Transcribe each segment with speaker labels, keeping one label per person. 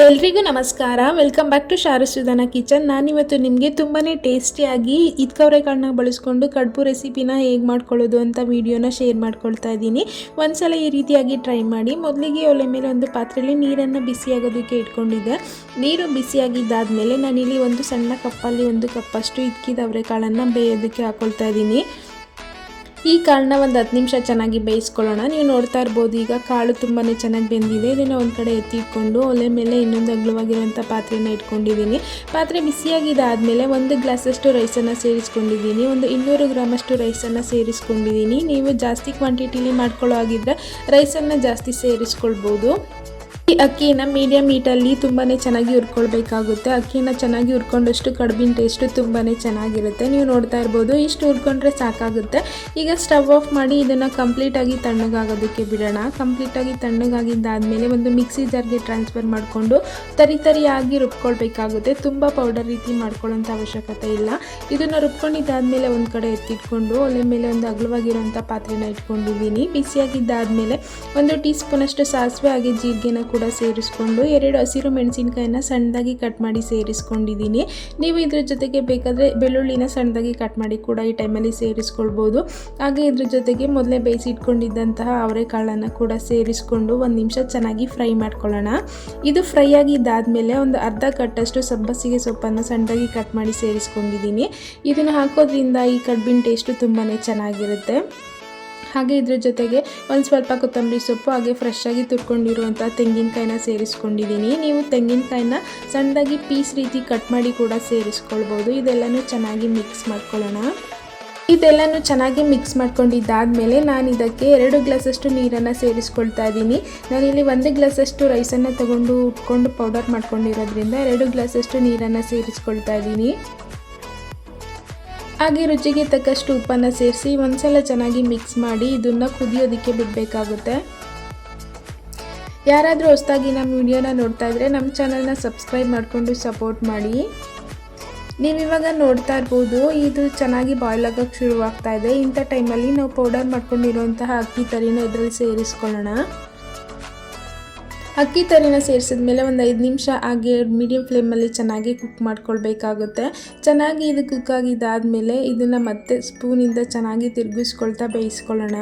Speaker 1: ಎಲ್ರಿಗೂ ನಮಸ್ಕಾರ. Welcome back to Sharusudhana kitchen. ನಾನಿವತ್ತು ನಿಮಗೆ ತುಂಬಾ ಟೇಸ್ಟಿಯಾಗಿ ಇದ್ಕವರೆಗಳನ್ನ ಬಳಸ್ಕೊಂಡು ಕಡುಬು ರೆಸಿಪಿನ ಹೇಗೆ ಮಾಡ್ಕೊಳ್ಳೋದು ಅಂತ ವಿಡಿಯೋನ ಶೇರ್ ಮಾಡ್ಕೊಳ್ತಾ ಇದ್ದೀನಿ. ಒಂದ್ಸಲ ಈ ರೀತಿಯಾಗಿ ಟ್ರೈ ಮಾಡಿ. ಮೊದಲಿಗೆ ಒಲೆ ಮೇಲೆ ಒಂದು ಪಾತ್ರೆಯಲ್ಲಿ ನೀರನ್ನು ಬಿಸಿಯಾಗೋದಕ್ಕೆ ಇಟ್ಕೊಂಡಿದ್ದೆ. ನೀರು ಬಿಸಿಯಾಗಿದ್ದಾದಮೇಲೆ ನಾನಿಲ್ಲಿ ಒಂದು ಸಣ್ಣ ಕಪ್ಪಲ್ಲಿ 1 ಕಪ್ಪಷ್ಟು ಇದ್ಕಿದವರೆಕಾಳನ್ನು ಬೇಯೋದಕ್ಕೆ ಹಾಕ್ಕೊಳ್ತಾ ಇದ್ದೀನಿ. ಈ ಕಾಳನ್ನ ಒಂದು 10 ನಿಮಿಷ ಚೆನ್ನಾಗಿ ಬೇಯಿಸ್ಕೊಳ್ಳೋಣ. ನೀವು ನೋಡ್ತಾ ಇರ್ಬೋದು ಈಗ ಕಾಳು ತುಂಬಾ ಚೆನ್ನಾಗಿ ಬೆಂದಿದೆ. ಇದನ್ನು ಒಂದು ಕಡೆ ಎತ್ತಿಟ್ಕೊಂಡು ಒಲೆ ಮೇಲೆ ಇನ್ನೊಂದು ಅಗಲವಾಗಿರುವಂಥ ಪಾತ್ರೆನ ಇಟ್ಕೊಂಡಿದ್ದೀನಿ. ಪಾತ್ರೆ ಬಿಸಿಯಾಗಿದ್ದಾದಮೇಲೆ 1 ಗ್ಲಾಸಷ್ಟು ರೈಸನ್ನು ಸೇರಿಸ್ಕೊಂಡಿದ್ದೀನಿ. ಒಂದು 200 ಗ್ರಾಮಷ್ಟು ರೈಸನ್ನು ಸೇರಿಸ್ಕೊಂಡಿದ್ದೀನಿ. ನೀವು ಜಾಸ್ತಿ ಕ್ವಾಂಟಿಟಿಲಿ ಮಾಡ್ಕೊಳ್ಳೋ ಆಗಿದ್ದರೆ ರೈಸನ್ನು ಜಾಸ್ತಿ ಸೇರಿಸ್ಕೊಳ್ಬೋದು. ಈ ಅಕ್ಕಿನ ಮೀಡಿಯಮ್ ಹೀಟಲ್ಲಿ ತುಂಬಾ ಚೆನ್ನಾಗಿ ಹುರ್ಕೊಳ್ಬೇಕಾಗುತ್ತೆ. ಅಕ್ಕಿನ ಚೆನ್ನಾಗಿ ಹುರ್ಕೊಂಡಷ್ಟು ಕಡುಬಿನ ಟೇಸ್ಟು ತುಂಬಾ ಚೆನ್ನಾಗಿರುತ್ತೆ. ನೀವು ನೋಡ್ತಾ ಇರ್ಬೋದು ಇಷ್ಟು ಹುರ್ಕೊಂಡ್ರೆ ಸಾಕಾಗುತ್ತೆ. ಈಗ ಸ್ಟವ್ ಆಫ್ ಮಾಡಿ ಇದನ್ನು ಕಂಪ್ಲೀಟಾಗಿ ತಣ್ಣಗಾಗೋದಕ್ಕೆ ಬಿಡೋಣ. ಕಂಪ್ಲೀಟಾಗಿ ತಣ್ಣಗಾಗಿದ್ದಾದಮೇಲೆ ಒಂದು ಮಿಕ್ಸಿ ಜಾರ್ಗೆ ಟ್ರಾನ್ಸ್ಫರ್ ಮಾಡಿಕೊಂಡು ತರಿಯಾಗಿ ರುಬ್ಕೊಳ್ಬೇಕಾಗುತ್ತೆ. ತುಂಬ ಪೌಡರ್ ರೀತಿ ಮಾಡ್ಕೊಳ್ಳೋಂಥ ಅವಶ್ಯಕತೆ ಇಲ್ಲ. ಇದನ್ನು ರುಬ್ಕೊಂಡಿದ್ದಾದಮೇಲೆ ಒಂದು ಕಡೆ ಎತ್ತಿಟ್ಕೊಂಡು ಒಲೆ ಮೇಲೆ ಒಂದು ಅಗಲವಾಗಿರುವಂಥ ಪಾತ್ರೆನ ಇಟ್ಕೊಂಡಿದ್ದೀನಿ. ಬಿಸಿಯಾಗಿದ್ದಾದಮೇಲೆ 1 ಟೀ ಸ್ಪೂನಷ್ಟು ಸಾಸಿವೆ ಹಾಗೆ ಜೀರಿಗೆನ ಕೂಡ ಸೇರಿಸ್ಕೊಂಡು 2 ಹಸಿರು ಮೆಣಸಿನಕಾಯಿನ ಸಣ್ಣದಾಗಿ ಕಟ್ ಮಾಡಿ ಸೇರಿಸ್ಕೊಂಡಿದ್ದೀನಿ. ನೀವು ಇದ್ರ ಜೊತೆಗೆ ಬೇಕಾದರೆ ಬೆಳ್ಳುಳ್ಳಿನ ಸಣ್ಣದಾಗಿ ಕಟ್ ಮಾಡಿ ಕೂಡ ಈ ಟೈಮಲ್ಲಿ ಸೇರಿಸ್ಕೊಳ್ಬೋದು. ಹಾಗೆ ಇದ್ರ ಜೊತೆಗೆ ಮೊದಲೇ ಬೇಯಿಸಿಟ್ಕೊಂಡಿದ್ದಂತಹ ಅವರೆಕಾಳನ್ನು ಕೂಡ ಸೇರಿಸ್ಕೊಂಡು 1 ನಿಮಿಷ ಚೆನ್ನಾಗಿ ಫ್ರೈ ಮಾಡ್ಕೊಳ್ಳೋಣ. ಇದು ಫ್ರೈ ಆಗಿದ್ದಾದಮೇಲೆ ಒಂದು ಅರ್ಧ ಕಟ್ಟಷ್ಟು ಸಬ್ಬಸಿಗೆ ಸೊಪ್ಪನ್ನು ಸಣ್ಣದಾಗಿ ಕಟ್ ಮಾಡಿ ಸೇರಿಸ್ಕೊಂಡಿದ್ದೀನಿ. ಇದನ್ನು ಹಾಕೋದ್ರಿಂದ ಈ ಕಡುಬಿನ ಟೇಸ್ಟು ತುಂಬಾ ಚೆನ್ನಾಗಿರುತ್ತೆ. ಹಾಗೆ ಇದ್ರ ಜೊತೆಗೆ ಒಂದು ಸ್ವಲ್ಪ ಕೊತ್ತಂಬರಿ ಸೊಪ್ಪು ಹಾಗೆ ಫ್ರೆಶ್ ಆಗಿ ತುರ್ಕೊಂಡಿರುವಂಥ ತೆಂಗಿನಕಾಯಿನ ಸೇರಿಸ್ಕೊಂಡಿದ್ದೀನಿ. ನೀವು ತೆಂಗಿನಕಾಯಿನ ಸಣ್ಣದಾಗಿ ಪೀಸ್ ರೀತಿ ಕಟ್ ಮಾಡಿ ಕೂಡ ಸೇರಿಸ್ಕೊಳ್ಬೋದು. ಇದೆಲ್ಲನೂ ಚೆನ್ನಾಗಿ ಮಿಕ್ಸ್ ಮಾಡ್ಕೊಳ್ಳೋಣ. ಇದೆಲ್ಲನೂ ಚೆನ್ನಾಗಿ ಮಿಕ್ಸ್ ಮಾಡ್ಕೊಂಡಿದ್ದಾದಮೇಲೆ ನಾನು ಇದಕ್ಕೆ 2 ಗ್ಲಾಸಷ್ಟು ನೀರನ್ನು ಸೇರಿಸ್ಕೊಳ್ತಾ ಇದ್ದೀನಿ. ನಾನಿಲ್ಲಿ 1 ಗ್ಲಾಸಷ್ಟು ರೈಸನ್ನು ತಗೊಂಡು ಉಟ್ಕೊಂಡು ಪೌಡರ್ ಮಾಡ್ಕೊಂಡಿರೋದ್ರಿಂದ 2 ಗ್ಲಾಸಷ್ಟು ನೀರನ್ನು ಸೇರಿಸ್ಕೊಳ್ತಾ ಇದ್ದೀನಿ. ಹಾಗೆ ರುಚಿಗೆ ತಕ್ಕಷ್ಟು ಉಪ್ಪನ್ನು ಸೇರಿಸಿ ಒಂದ್ಸಲ ಚೆನ್ನಾಗಿ ಮಿಕ್ಸ್ ಮಾಡಿ ಇದನ್ನು ಕುದಿಯೋದಕ್ಕೆ ಬಿಡಬೇಕಾಗುತ್ತೆ. ಯಾರಾದರೂ ಹೊಸದಾಗಿ ನಮ್ಮ ವಿಡಿಯೋನ ನೋಡ್ತಾ ಇದ್ದರೆ ನಮ್ಮ ಚಾನಲ್ನ ಸಬ್ಸ್ಕ್ರೈಬ್ ಮಾಡಿಕೊಂಡು ಸಪೋರ್ಟ್ ಮಾಡಿ. ನೀವಿವಾಗ ನೋಡ್ತಾ ಇರ್ಬೋದು ಇದು ಚೆನ್ನಾಗಿ ಬಾಯ್ಲ್ ಆಗೋಕ್ಕೆ ಶುರುವಾಗ್ತಾ ಇದೆ. ಇಂಥ ಟೈಮಲ್ಲಿ ನಾವು ಪೌಡರ್ ಮಾಡ್ಕೊಂಡಿರುವಂತಹ ಅಕ್ಕಿ ತರಿನ ಇದರಲ್ಲಿ ಸೇರಿಸ್ಕೊಳ್ಳೋಣ. ಅಕ್ಕಿ ತರಿನ ಸೇರಿಸಿದ್ಮೇಲೆ ಒಂದು 5 ನಿಮಿಷ ಹಾಗೆ ಮೀಡಿಯಮ್ ಫ್ಲೇಮಲ್ಲಿ ಚೆನ್ನಾಗಿ ಕುಕ್ ಮಾಡ್ಕೊಳ್ಬೇಕಾಗುತ್ತೆ. ಚೆನ್ನಾಗಿ ಇದು ಕುಕ್ ಆಗಿದ್ದಾದಮೇಲೆ ಇದನ್ನು ಮತ್ತೆ ಸ್ಪೂನಿಂದ ಚೆನ್ನಾಗಿ ತಿರುಗಿಸ್ಕೊಳ್ತಾ ಬೇಯಿಸ್ಕೊಳ್ಳೋಣ.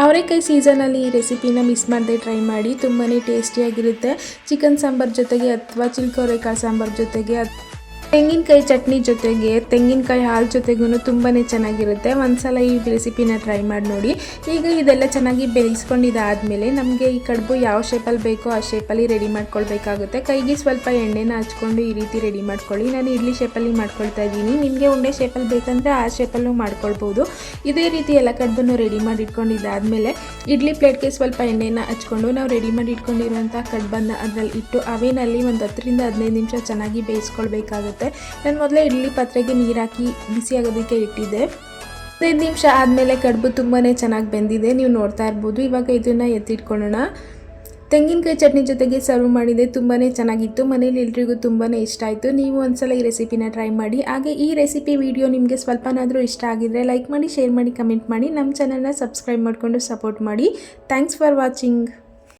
Speaker 1: ಅವರೆಕಾಯಿ ಸೀಸನಲ್ಲಿ ಈ ರೆಸಿಪಿನ ಮಿಸ್ ಮಾಡದೆ ಟ್ರೈ ಮಾಡಿ. ತುಂಬಾ ಟೇಸ್ಟಿಯಾಗಿರುತ್ತೆ. ಚಿಕನ್ ಸಾಂಬಾರ್ ಜೊತೆಗೆ ಅಥವಾ ಚಿಲ್ಕವರೆಕಾಳು ಸಾಂಬಾರ್ ಜೊತೆಗೆ ತೆಂಗಿನಕಾಯಿ ಚಟ್ನಿ ಜೊತೆಗೆ ತೆಂಗಿನಕಾಯಿ ಹಾಲು ಜೊತೆಗೂ ತುಂಬಾ ಚೆನ್ನಾಗಿರುತ್ತೆ. ಒಂದ್ಸಲ ಈ ರೆಸಿಪಿನ ಟ್ರೈ ಮಾಡಿ ನೋಡಿ. ಈಗ ಇದೆಲ್ಲ ಚೆನ್ನಾಗಿ ಬೇಯಿಸ್ಕೊಂಡಿದ್ದಾದಮೇಲೆ ನಮಗೆ ಈ ಕಡುಬು ಯಾವ ಶೇಪಲ್ಲಿ ಬೇಕೋ ಆ ಶೇಪಲ್ಲಿ ರೆಡಿ ಮಾಡ್ಕೊಳ್ಬೇಕಾಗುತ್ತೆ. ಕೈಗೆ ಸ್ವಲ್ಪ ಎಣ್ಣೆನ ಹಚ್ಕೊಂಡು ಈ ರೀತಿ ರೆಡಿ ಮಾಡ್ಕೊಳ್ಳಿ. ನಾನು ಇಡ್ಲಿ ಶೇಪಲ್ಲಿ ಮಾಡ್ಕೊಳ್ತಾ ಇದ್ದೀನಿ. ನಿಮಗೆ ಉಂಡೆ ಶೇಪಲ್ಲಿ ಬೇಕಂದರೆ ಆ ಶೇಪಲ್ಲೂ ಮಾಡ್ಕೊಳ್ಬೋದು. ಇದೇ ರೀತಿ ಎಲ್ಲ ಕಡುಬನ್ನು ರೆಡಿ ಮಾಡಿ ಇಟ್ಕೊಂಡಿದ್ದಾದಮೇಲೆ ಇಡ್ಲಿ ಪ್ಲೇಟ್ಗೆ ಸ್ವಲ್ಪ ಎಣ್ಣೆನ ಹಚ್ಕೊಂಡು ನಾವು ರೆಡಿ ಮಾಡಿ ಇಟ್ಕೊಂಡಿರುವಂಥ ಕಡುಬನ್ನು ಅದರಲ್ಲಿ ಇಟ್ಟು ಅವೇನಲ್ಲಿ ಒಂದು 10 ರಿಂದ 15 ನಿಮಿಷ ಚೆನ್ನಾಗಿ ಬೇಯಿಸ್ಕೊಳ್ಬೇಕಾಗುತ್ತೆ. ನಾನು ಮೊದಲೇ ಇಡ್ಲಿ ಪಾತ್ರೆಗೆ ನೀರು ಹಾಕಿ ಬಿಸಿ ಆಗೋದಕ್ಕೆ ಇಟ್ಟಿದ್ದೆ. 15 ನಿಮಿಷ ಆದಮೇಲೆ ಕಡುಬು ತುಂಬಾ ಚೆನ್ನಾಗಿ ಬೆಂದಿದೆ. ನೀವು ನೋಡ್ತಾ ಇರ್ಬೋದು. ಇವಾಗ ಇದನ್ನು ಎತ್ತಿಟ್ಕೊಳ್ಳೋಣ. ತೆಂಗಿನಕಾಯಿ ಚಟ್ನಿ ಜೊತೆಗೆ ಸರ್ವ್ ಮಾಡಿದೆ. ತುಂಬಾ ಚೆನ್ನಾಗಿತ್ತು. ಮನೇಲಿ ಎಲ್ರಿಗೂ ತುಂಬಾ ಇಷ್ಟ ಆಯಿತು. ನೀವು ಒಂದ್ಸಲ ಈ ರೆಸಿಪಿನ ಟ್ರೈ ಮಾಡಿ. ಹಾಗೆ ಈ ರೆಸಿಪಿ ವಿಡಿಯೋ ನಿಮಗೆ ಸ್ವಲ್ಪನಾದರೂ ಇಷ್ಟ ಆಗಿದ್ರೆ ಲೈಕ್ ಮಾಡಿ, ಶೇರ್ ಮಾಡಿ, ಕಮೆಂಟ್ ಮಾಡಿ. ನಮ್ಮ ಚಾನಲ್ನ ಸಬ್ಸ್ಕ್ರೈಬ್ ಮಾಡಿಕೊಂಡು ಸಪೋರ್ಟ್ ಮಾಡಿ. Thanks for watching.